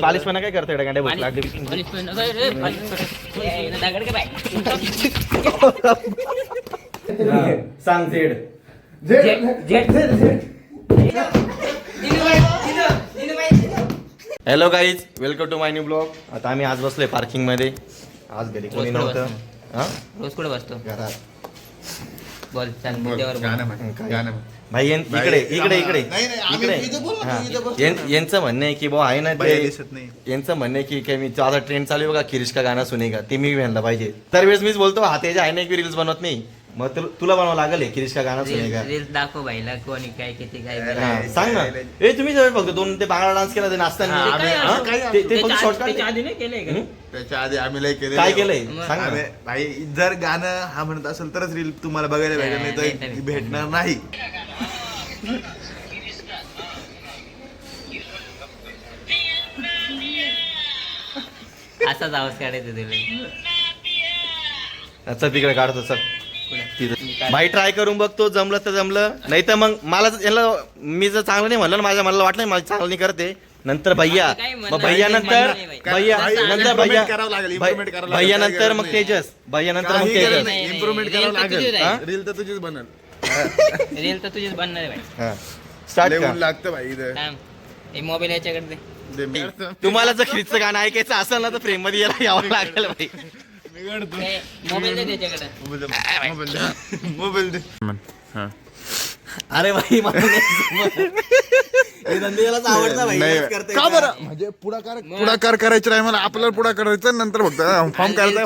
बालिशपणा काय करता गाड्या बसला सांग झेड hello guys welcome to my new blog. आता आम्ही आज बसलोय पार्किंग मध्ये. आज घरी कोणी नव्हतं. रोज कुठे बसतो घरात. बोल भाई इकडे इकडे इकडे इकडे यांचं म्हणणं आहे की भाऊ आहे ना ते यांचं म्हणणं आहे की मी आता ट्रेंड चालू आहे बघा किरीश का गाणं सुनेगा ते मी म्हणलं पाहिजे. तर वेळेस मीच बोलतो हा त्याच्या आहे ना की रील्स बनवत नाही मग तुला बनवावं लागेल किरीश का गाणं सुनेगा. रील्स दाखव भाईला कोणी काय किती काय सांग ना. ए तुम्ही फक्त दोन ते बांगडा डान्स केला ते नाचताना ते फक्त शॉर्टकट आधी नाही केलंय का? त्याच्या आधी आम्ही लय केले. काय केलंय सांग ना. भाई जर गाणं हा म्हणत असेल तरच रील तुम्हाला बघायला भेटेल नाही तर भेटणार नाही. असाच आवाज काढायचा तुला. अच्छा तिकडे काढतो सर भाई ट्राय करून बघतो जमलं तर जमलं नाही तर मग मला याला मी जर चांगलं नाही म्हणलं मला मला वाटलं मला चांगलं नाही करते नंतर भैया मग भैया नंतर भैया नंतर भैया भैया नंतर मग तेजस भैया नंतर मग तेजस इम्प्रुव्हमेंट करावं लागेल. रील तर तुझीच बनल. रील तर तुझीच बनणार आहे भाई. स्टार्ट लागतं भाई इथं. मोबाईल याच्याकडे दे. तुम्हाला जर खिरीचं गाणं ऐकायचं असेल ना तर फ्रेम मध्ये यावं लागेल भाई. मोबाईल दे त्याच्याकडे. मोबाईल दे. अरे भाई आवडतं भाई का बरं म्हणजे पुढाकार करायचं नाही मला आपल्याला पुढाकार करायचं नंतर फक्त फॉर्म करायचा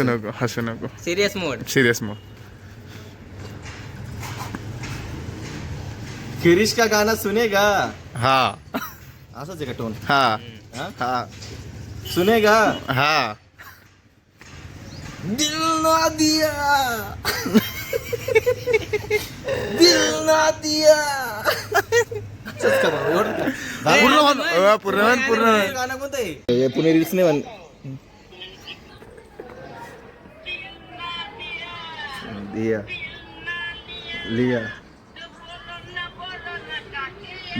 नको हसू नको. सिरियस मोड. किरीश का गाना सुनेगा हा असंच आहे का टोन. हा हा? हा सुनेगा हा दिल ना दिया दिल ना दिया पूर्ण गाणं कोणतं आहे पुणे रील्स नाही म्हण. दिया लिया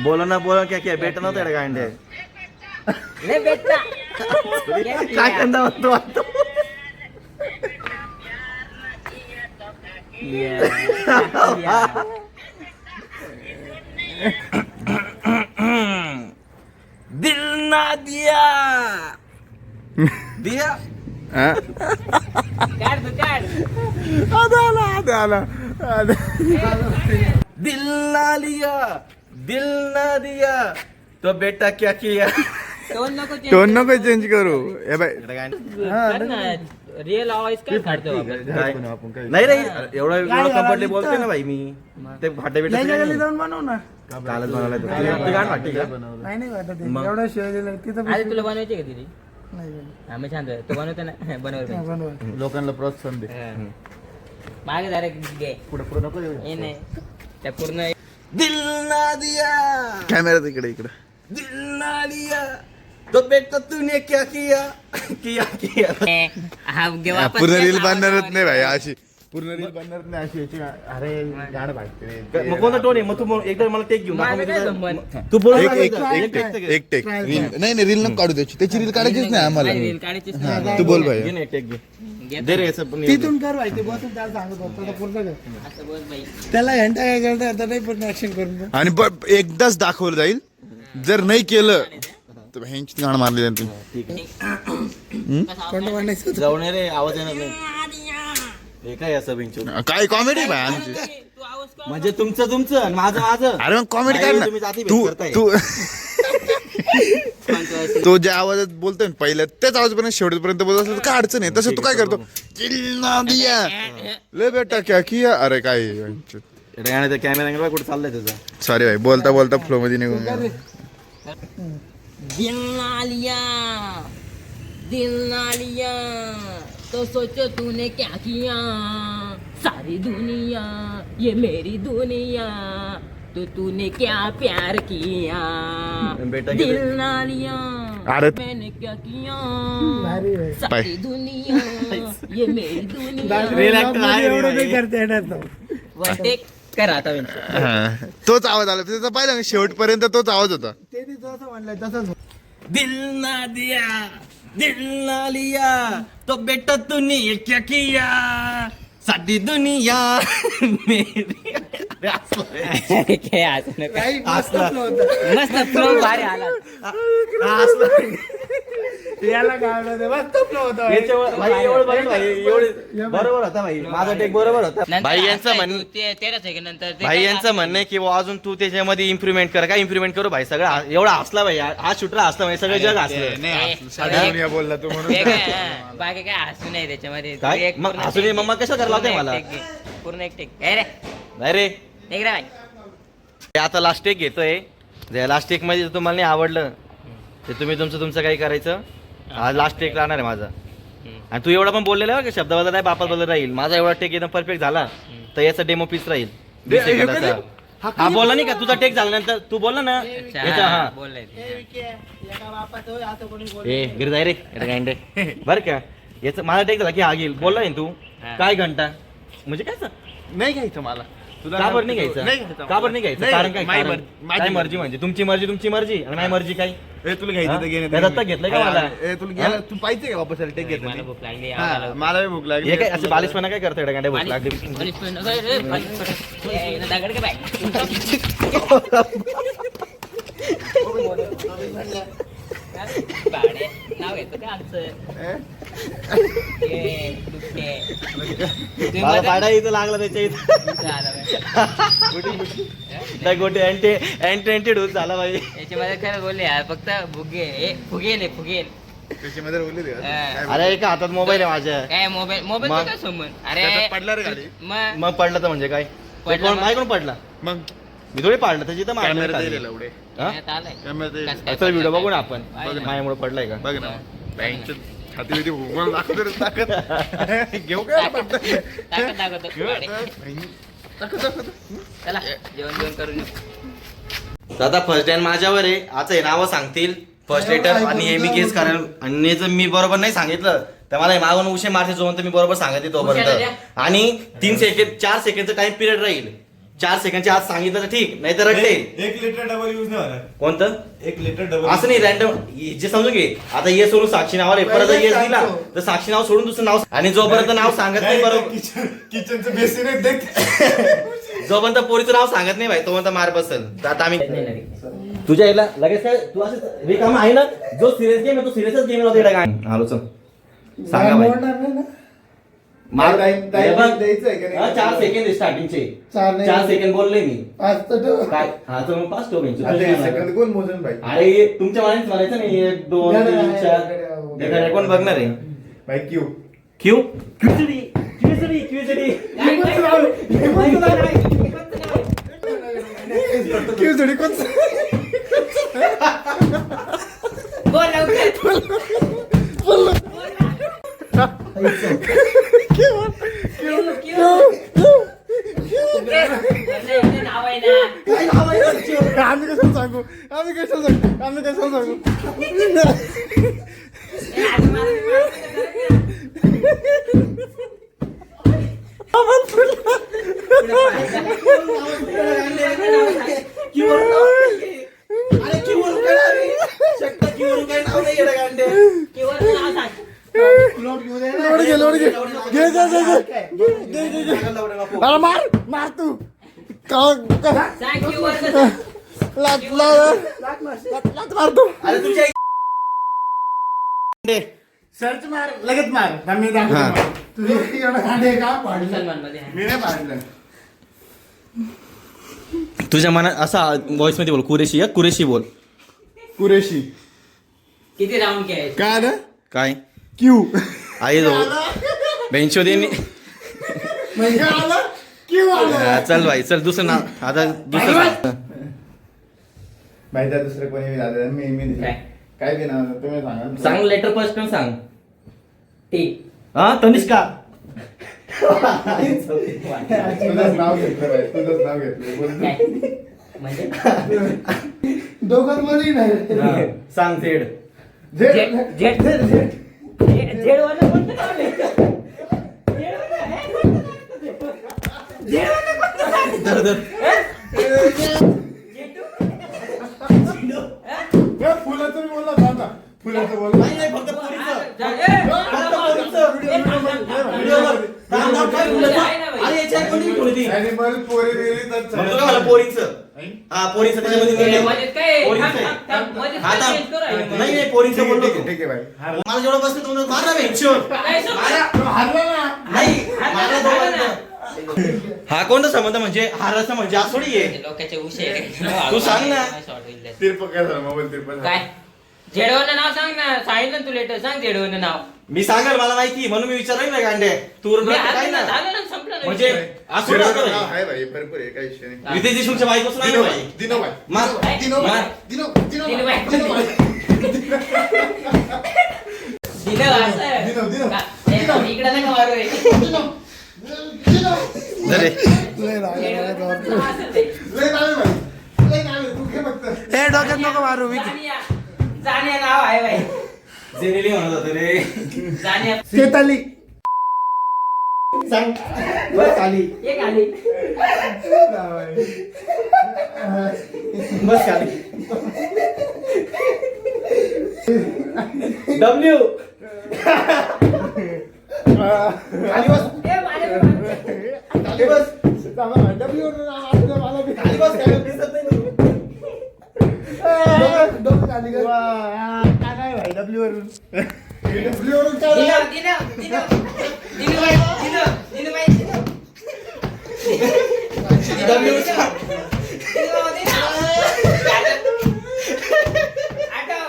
बोला ना क्या क्या बेटा नव्हतं गांडे काय कंदा म्हणतो दिल ना दिया दिया दिल ना लिया दिल ना दिया तो बेटा क्या किया. टोन नको चेंज करू. हे बाय रिअल आवाज काय काढतो नाही रे एवढं कम्फर्टेबल बोलतोय ना भाई मी ते फाटे बिटे जाऊन बनव ना. कालच बनवलाय तो. ते गाणं वाटते का नाही वाटत एवढा शिवाय दिला तिथं अरे तुला बनवायचे का तिथे नाही आम्ही छान तू बनवतो ना बनव लोकांना प्रोत्साहन दे. मागे जरा घे पुढे नको हे नाही त्या पूर्ण दिल ना दिया कॅमेरा इकडे दिल ना लिया तो बेटा तूने क्या किया किया किया. पूर्ण रील बनणारच नाही भाई अशी पूर्ण रील बनणारच नाही अशी याची. अरे गाणं भागते मग कोणता टोन आहे मग तू एकदा मला टेक घेऊन माझं काय संबंध? तू बोल एक टेक नाही रील नको काढू त्याची रील काढायचीच नाही आम्हाला. रील काढायचीच नाही. तू बोल भाई. घे ना टेक घे दे रे याचं पण तिथून कर माहिती बसून त्याला सांगत होतो पूर्ण कर. असं बोल बाई. त्याला घंटा काय करता आता नाही पण ऍक्शन करून दे. आणि एकदाच दाखवलं जाईल जर नाही केलं तर ह्यांची गाणं मारली जाईल तुम्ही. कोणतं म्हणायचं जाऊन रे आवाज येणार नाही हे काय असं बिंचू काय कॉमेडी भाई आमची. तू आवाज कर. म्हणजे तुमचं आणि माझं अरे मग कॉमेडी नाही, कर तुम्ही ना जाती भेट तू करताय. तू तो ज्या आवाजात बोलतोय ना पहिल्या त्याच आवाजपर्यंत शेवटपर्यंत बोलत असेल तर काय अडचण आहे. तसं तू काय करतो चिल्ला दिया ले बेटा क्या किया. अरे काय कॅमेरा अँगल कुठे चाललाय त्याचा. सॉरी भाई बोलता बोलता फ्लो मध्ये निघून गेला. दिल ना लिया तो सोचो तूने क्या किया सारी दुनिया ये मेरी दुनिया तो तूने क्या प्यार किया दिल ना लिया अरे मैंने क्या किया भारी आहे. सारी दुनिया ये मेरी दुनिया एवढं नाही करता येणार तो. वन टेक काय राहता हा. तोच आवाज आला त्याचा पाहिलं शेवटपर्यंत तोच आवाज होता. ते जसं म्हणलं तसंच दिल ना दिया दिल ना लिया तो बेटा तूने ये क्या किया सारी दुनिया मेरी अरे असलं. काय असं नका. काही मस्त असला. flow होता. मस्त फ्लो भारी आला. याला काय म्हणलं, मस्त flow होता. बरोबर होता भाई माझा टेक बरोबर होता नंतर भाई यांचं असं म्हणणं 13 सेकंड नंतर ते भाई काय यांचं असं म्हणणं आहे की बुवा अजून तू त्याच्यामध्ये इम्प्रुव्हमेंट कर काय इम्प्रुव्हमेंट करू भाई सगळं एवढा हसला भाई हा शूटर हसला भाई सगळं जग हसलं नाही, ए, सारी ए, दुनिया बोलला तू म्हणून. ते काय, हा, बाकी काय हसू नाही त्याच्यामध्ये. काय? तू एक मग पूर्ण हसू नये, take मग कसं करायला लावते पूर्ण मला? एक take घे. पूर्ण एक टेक रे नाही रे एक रे बाई. हे आता लास्ट टेक घेतोय जे लास्ट टेक मध्ये जर तुम्हाला नाही आवडलं ते तुम्ही तुमचं काय करायचं आज लास्ट टेक राहणार आहे माझा आणि तू एवढा पण बोललेला आहे का शब्द बदल नाही बापात बदल राहील माझा एवढा टेक एकदम परफेक्ट झाला तर याचा डेमो पीस राहील 20 सेकंदाचा. हा बोलला नाही का तुझा टेक झाल्यानंतर तू बोलला ना अच्छा, याचा हा, हा बोललाय ते. ए, विके, एका बापाचं होय, आता कोणी बोललं. ए गिरजाय रे बर का याचा माझा टेक झाला की हा घेईल बोलला ना तू हा. काय घंटा म्हणजे काय नाही घ्यायचं मला. तुला का बरं नाही घ्यायचं का बरं नाही घ्यायचं कारण काय माझी कारण? मर्जी. काय मर्जी म्हणजे तुमची मर्जी आणि माझी मर्जी काय ए, तुला घ्यायचं तर घे नाही काय तर दत्तक घे. घेतलंय का मला? ए, तुला घ्यायला तू पाहिजे का वापस टेक घेत मला भूक लागली हा, आम्हाला. मला बी भूक लागली हे काय असे बालिशपणा काय करतोय गाड्या भूक बालिश- लागली बालिशपणा काय रे? बालिशपणा. ए, इथं दगड का बाई? भाडे, नाव घेतो का आमचं? ए, दुसरे. तुम्ही मला मध्ये- पाडा इथं लागला त्याच्या इथं झालं बाई. त्या गोटे अँटी डोस झाला भाई याच्यामध्ये खरं बोलले यार फक्त फुगेल फुगेल. त्याच्यामध्ये बोलली ते. हा. अरे एका हातात मोबाईल आहे माझ्या काय मोबाईल मग? काय संबंध अरे त्याच्यात पडला रे गाडी. मग मग पडला तर म्हणजे काय पडला मग? माय कोण पडला मग मी थोडी पाडलं त्याची तर कॅमेरा मारणार दिलेला एवढे. पुण्यात आलाय. कॅमेरा कसं काय चल व्हिडिओ बघू ना आपण बघ ना. माझ्यामुळे पडलाय का बघ ना बँकच्या छाती बिती भूगोल दाखवतो रे, ताकद घेऊ काय दाखवतो गाडी. दाखवतो. चला जेवण करून येऊ. दादा फर्स्ट टाइम माझ्यावर आहे आता हे नावं सांगतील फर्स्ट लेटर आणि हे मी गेस करेल आणि जर मी बरोबर नाही सांगितलं तर मला हे मागून उशे मारते जोपर्यंत मी बरोबर सांगते उशाला तोपर्यंत द्या. आणि 3 सेकंड 4 सेकंडचा टाइम पिरियड राहील 4 सेकंडच्या आत सांगितलं तर ठीक नाही तर रट्टे 1 लिटर डबल यूज नाही होणार. कोणतं 1 लिटर डबल असं नाही रॅन्डम जे समजून घे आता ये सोडून साक्षी नावावर आहे परत येस दिला तर साक्षी नाव सोडून दुसरं नाव आणि जोपर्यंत नाव सांगत नाही बरोबर किचनचं बेसिन आहे देख. जोपर्यंत पोरीचं नाव सांगत नाही भाई तोपर्यंत मार बसल तर आता आम्ही तुझ्या याला लगेच काय तू असं रिकाम आहे ना जो सिरियस गेम आहे तो सिरियसच गेम होता काय हॅलो चल सांगा भाई मोडणार नाही ना? मार Time हे बघ. द्यायचं आहे का नाही? हा, 4 सेकंड स्टार्टिंगचे चार नाही. 4 सेकंड बोलले मी पाच तर ठेव. काय हा तर मग 5 टोक आता हे सेकंद कोण मोजून भाई? अरे तुमच्या मनात म्हणायचं नाही 1 2 3 4 एखाद्या कोण बघणार आहे भाई क्यू. क्यू क्यूजडी खिचडी कोण बोल लवकर. आपलं नाव आहे ना. आम्ही कशाला सांगू आम्ही कशाला सांगू ए, आधी लोड घे अरे मार तू सांग की वर मार तू अरे तुझ्या सर्च मार लगेच मार आम्ही दाखवतो. तुझे एवढं खांदे का पाडलं? मुसलमानमध्ये आहे. मी नाही पाहिलं तुझ्या मनात असा व्हॉइस मध्ये बोल कुरेशी बोल कुरेशी किती राऊंड खेळायचे? काय ना काय क्यू आई जो बेंचोदेनी म्हणजे आलं क्यू आलं. चल भाई चल दुसरं नाव आता दुसरं सांग. माहिती आहे दुसरं कोणी झालं मी काय? काय बी नाव तुम्ही सांगा. सांग लेटर फर्स्ट पण सांग टी. हा तनिष्का तुझंच नाव घेतलं भाई तुझंच नाव घेतलं बोल. काय? म्हणजे दोघांमध्ये नाही. हा, सांग झेड जेड जेड जेड वाला कोणतं नाव आहे? जेड वाला आहे? जेड वाला कोणतं नाव आहे? फुलाचं मी बोलला थांबा. फुलाचं बोलला नाही, नाही, फक्त पोरीचं. अरे याच्या आधी कोणी ठेवली? ऍनिमल पोरी बिरी तर म्हणतो का मला पोरीचं? हा, पोरीचं त्याच्यामध्ये मध्ये नाही. काय पोरीचं आहे. हा, थांब. चेंज करू आहे. नाही नाही, पोरीचं बोललो ठीक तू. आहे, ठीक आहे भाई. मला जेवढं बसलं तुम्हाला मारा बे, शिवर. काय सांगू? हरला ना. नाही हारला मला ना. दोघांचं. हा कोणता संबंध म्हणजे हाराचा म्हणजे असोडी आहे. लोकांचे उशे तू सांग ना. तिरपं काय झालं मोबाईल तिरपं झालं. काय जेडवनं नाव सांग ना, सांगितलं तू लेटर सांग जेडवनं नाव. मी सांगेल, मला माहिती म्हणून मी विचारलं ना गांडे तू मी काय झालं ना ना, झालं ना, संपलं ना म्हणजे विषय. असं तिरपं नाव आहे भाई, भरपूर आहे, काही विषय नाही. रितेश देशमुखच्या बायकोचं नाही दिनोबाई, भाई. दिनोबाई. मार. दिनोबाई, मार. दिनोबाई, दिनोबाई. दिनोबाई. दिलं असं. दिलं, दिलं. इकडं नका मारू हे. अरे. जेडवनं असं ते. लय नाव आहे भाई. लय नाव आहे, तू घे फक्त. हे डोक्यात नको मारू जानिया जानिया नाव आहे बाई. जेनेली म्हणत होते रे. जानिया चेताली सांग बस खाली. एक आली. बस खाली. डब्ल्यू. खाली बस. ए, माझ्या खाली बस. डब्ल्यू वरून नाव आलं मला बी. खाली बस. काय दिसत नाही तू. डोकं खाली कर. काय भाई डब्ल्यू वरून डब्ल्यू वरून काय दिलं, झालं? दिलं, दिलं. दिलं बाई, दिलं, दिलं बाई, दिलं. डब्ल्यू. दिलं, दिलं. आठव,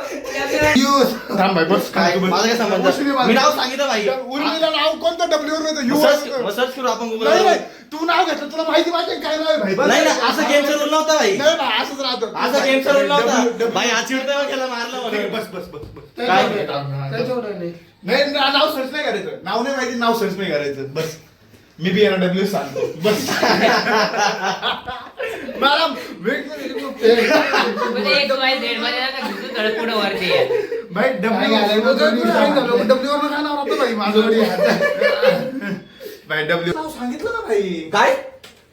यूज. थांब भाई, बस. काय माझा काय संबंध? मी नाव सांगितलं भाई. उर्मिला नाव कोणतं डब्ल्यू वरून यू मग सर्च करू आपण नाही गुगल. नाही, तू नाव घेतलं तुला माहिती पाहिजे काय नाव आहे भाई. बस. नाही ना, असं गेमचा रूल नव्हता भाई. नाही भाई, असंच राहतं. असं गेमचा रूल W- नव्हता W- भाई. हा चिडतोय मग त्याला मारलं म्हणून. बस बस बस बस. काय? नाही नाव सर्च नाही करायचं. नाव नाही माहिती, नाव सर्च नाही करायचं. बस मी बी यांना डब्ल्यू सांगतो. बस मला म्हणजे एक बाई झेड मध्ये नका घुसू, थोडं पुढं वरती या. भाई डब्ल्यू डब्ल्यू वरून काय नाव राहतं भाई माझं. भाई डब्ल्यू नाव सांगितलं ना भाई. काय?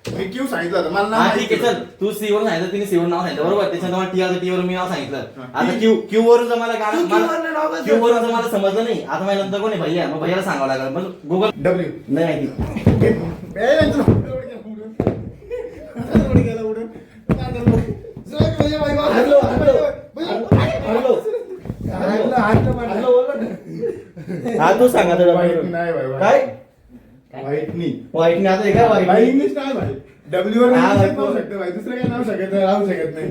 मी क्यू सांगितलं होतं मला हा नाव ठीक आहे, चल. तू सी वरून सांगितलं, तिने सी वरून नाव सांगितलं बरोबर. त्याच्यानंतर टी आलं, टी वरून मी नाव सांगितलं. आता क्यू वरून जर मला क्यू वरून जर मला समजलं नाही, आता माझ्या नंतर कोणी भैया, मग भैयाला सांगावं लागेल. मग गुगल डब्ल्यू नाही माहिती. हा तू सांगा काय व्हाईटनी वाईट नाही आता हे काय भाई वाईट इंग्लिश काय भाई डब्ल्यू वर हा, भाई. नाव शकतो भाई, दुसरं काय नाव शकत राहू शकत नाही.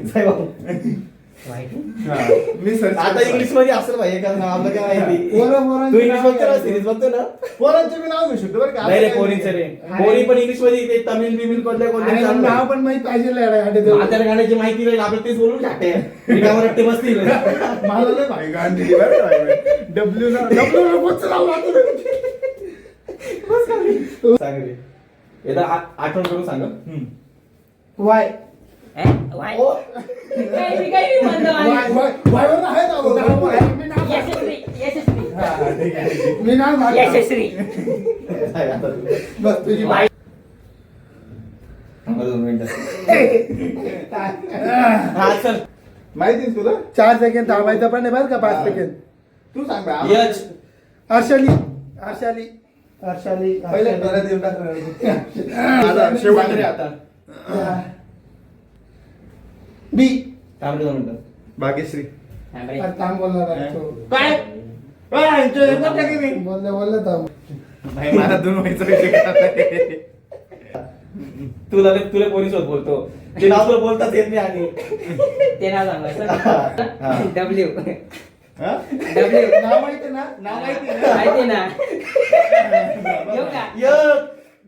हा, मी सर्च आता इंग्लिश मध्ये असेल भाई एखादं नाव, आपलं काय माहिती. तू इंग्लिश बघतो ना, सिरीज बघतो ना. पोरांचे मी नाव घेऊ शकतो बरं का. नाही रे, पोरींचं रे. पोरी पण इंग्लिश मध्ये ते तमिळ बिमिळ कोणत्या कोणत्या नाव पण माहित पाहिजे म्हाताऱ्या गाण्याची माहिती राहील, आपलं तेच बोलून टाकते. रिकामा रट्टे बसतील. मला नाही भाई गाण दिली बरं का भाई. डब्ल्यू नाव सांग रे. एकदा आठवण करून सांग. Y Y. काय मी काय मी म्हणतो आणि वायवर आहे नाव. यशस्वी यशस्वी हा, ठीक आहे, ठीक आहे. मी नाव घालतो. यशस्वी. बस तुझी वाय. थांबा 2 मिनिटं. हा चल. माहिती आहे तुला. 4 सेकंड थांबायचं पण नाही बरं का 5 सेकंड. तू सांग भाई. यच. हर्षाली हर्षाली हर्षाली पहिले परत येऊन आता शेवट रे आता. बी थांब रे 2 मिनिटं. भाग्यश्री. थांब बोलणार आहे तो. काय बोलले थांब. भाई मला 2 व्हायचं विषय करत तुला पोलीसोबत बोलतो. ते नाव तुला बोलताच येत नाही आणि ते नाव सांगायचं डब्ल्यू हा? डब्ल्यू नाव माहिती ना नाव माहिती ना माहिती ना येऊ का 1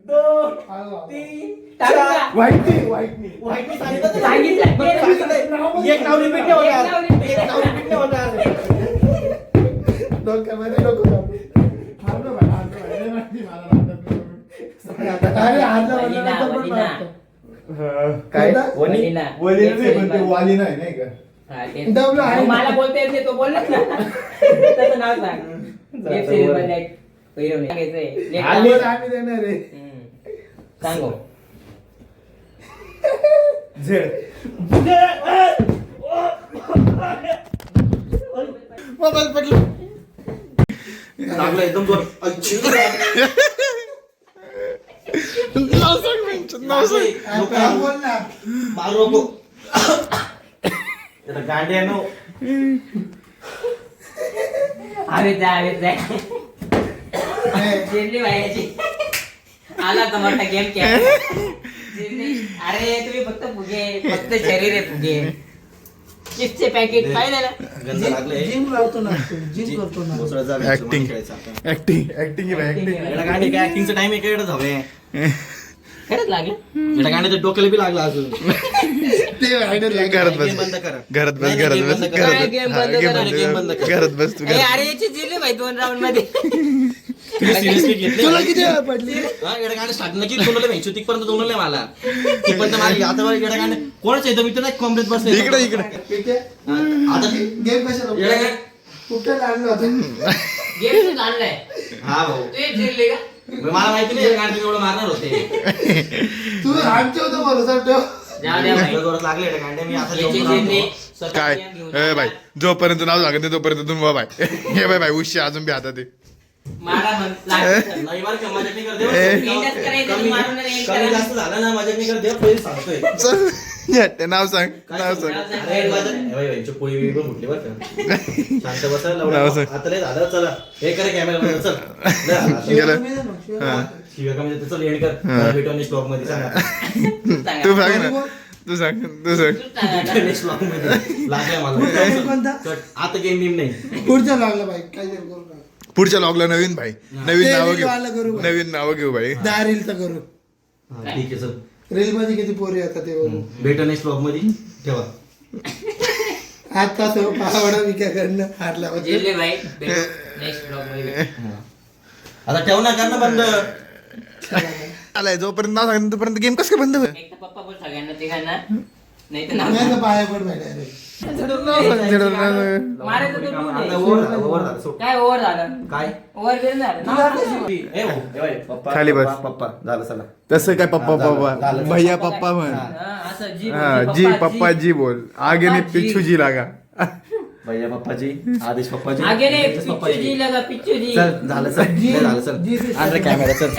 2 आलो. 3 टाकू 4. का? Whitney Whitney. वाईटनी सांगितलं तर सांगितलं. एक नाव रिपीट नाही होणार. एक नाव repeat एक नाव repeat नाही होणार. डोक्यामध्ये नको थांब. हारलो भाई, हारलो भाई. नाही माहिती मला नाव. अरे हारलं वलिना, म्हणलं तर पण वलिना. मारतो. काय कोणता? वनी. वलिना. वली नाही पण ते वाली नाही का. हा, ते- डब्ल्यू आहे. मग मला बोलता येत नाही, तो बोललाच ना त्याचं नाव सांग. वेब सिरीज मध्ये एक हिरोईन सांगायचंय. लेट आम्ही सांग. आम्ही देणार रे. सांगू मोबाईल पडलो. लागलं एकदम जोर. नाव सांग mention, नाव सांग. बोल ना. मारू नको. त्याला गांडी आहे ना. अरे जा जिरली बायाची आला का मोठा गेम खेळ अरे तुम्ही फक्त शरीर आहे फुगे चिप्सचे पॅकेट पाहिजे ना गंध लागलंय. जिम लावतो ना जिम करतो ना. दुसरं जागा Acting. खेळायचं आपण. ऍक्टिंग आहे ऍक्टिंग. याला गांडी काय ऍक्टिंगचा टाइम एकडे हवे. खरंच लागलं याला गांडीच्या डोक्याला बी लागला अजून. घरात बस Game बंद करा. घरात बस नाही, घरात game बस बंद घरात करा. बस. game हा, बंद game करा, बंद game कर. बंद कर. घरात बस तू ए, घरात. अरे याची जिरली भाई 2 राऊंड मध्ये तुम्ही seriously घेतले? तुला किती वेळा पडली? हा, येडा गांडी स्टार्ट नक्की दोनले व्हायची तिथपर्यंत दोनले मला तिथपर्यंत मारली. आता बरं येडा गांडी कोणच येतो मी तर नाही कॉम्प्लेट बसले. इकडे पिके, आता गेम कशाला येडा गांडी. कुठे लागलं होतं? गेम आणलाय हा भाऊ तू जिरली का मला माहिती नाही येडा गांडी एवढं मारणार होते. तू आमच्या होतं भरोसा ठेव. जाऊ द्या भाई जोरात लागले येडा गांडी. मी आता याची जेवून जिरली राहतो. स्वतः काय game घेऊन ए बाई आला. जोपर्यंत नाव लागत नाही तोपर्यंत तुम्ही बाय हे बाय उशी अजून बी हातात आहे. मारा म्हण लागलं. नाही बरं का, मजाक नाही करते. End करायचं, कमी मारून नाही end कमी करा. जास्त झालं ना मजाक नाही करते. पहिले सांगतोय. चल या, ते नाव सांग नाव सांग. अरे मजाक- ए बाई, यांची पोळी बिळी पण फुटली बरं का. शांत बसा नाव लवकर. सांग. आता लय झालं चला. हे करा कॅमेरा चल. लय झालं आता. गेलं. तुम्ही ना, शिवाय हा. शिव्या कमी देतो, चल एंड कर. मला भेटू आणि स्टॉक मध्ये सांगा. तू सांग ना तू सांग तू सांग. नेक्स्ट ब्लॉग मध्ये लागलाय मला. कोणता? कट. आता गेम बिम नाही. पुढचं लागलं बाई काहीतरी करू नका. पुढच्या लॉगला नवीन भाई नवीन ते नावं reel घेऊ वाला करू बाई. नवीन नावं घेऊ भाई. 10 रीलचं करू. हा, ठीक आहे चल. रील मध्ये किती पोरी येतात ते वरून. भेटू नेक्स्ट ब्लॉग मध्ये ठेवा. आता तो पावडा विक्याकडनं हारला होता. जिरली भाई नेक्स्ट ब्लॉग मध्ये भेटू. आता ठेव ना करणं बंद. आलाय जोपर्यंत नाव सांगितलं तोपर्यंत गेम कसं काय बंद होईल? एक तर पप्पा बोल सगळ्यांना तिघांना नाही तर नाव नाही तर पाया पड बाई direct. मारायचं तर तू आता दे. ओव्हर झालं, ओव्हर झालं. सोड. काय ओव्हर झालं काय ओव्हर गेलं झालं नाव सांग. ए भाऊ, ए बाई, पप्पा खाली बस. पप्पा, पप्पा झालं चला. तसं काय पप्पा झालं, पप्पा झालं. भैया पप्पा म्हण. हा, असं जी हा, बोल, जी पप्पा जी बोल आगे ने पप्पा जी. पिछू जी लागा. भैया पप्पाजी आदेश पप्पाजी आगे रे आदेश पिच्चू पप्पाजी. जी लगा पिच्चू जी चल झालं चल लय झालं चल. जी- आणलं कॅमेरा चल.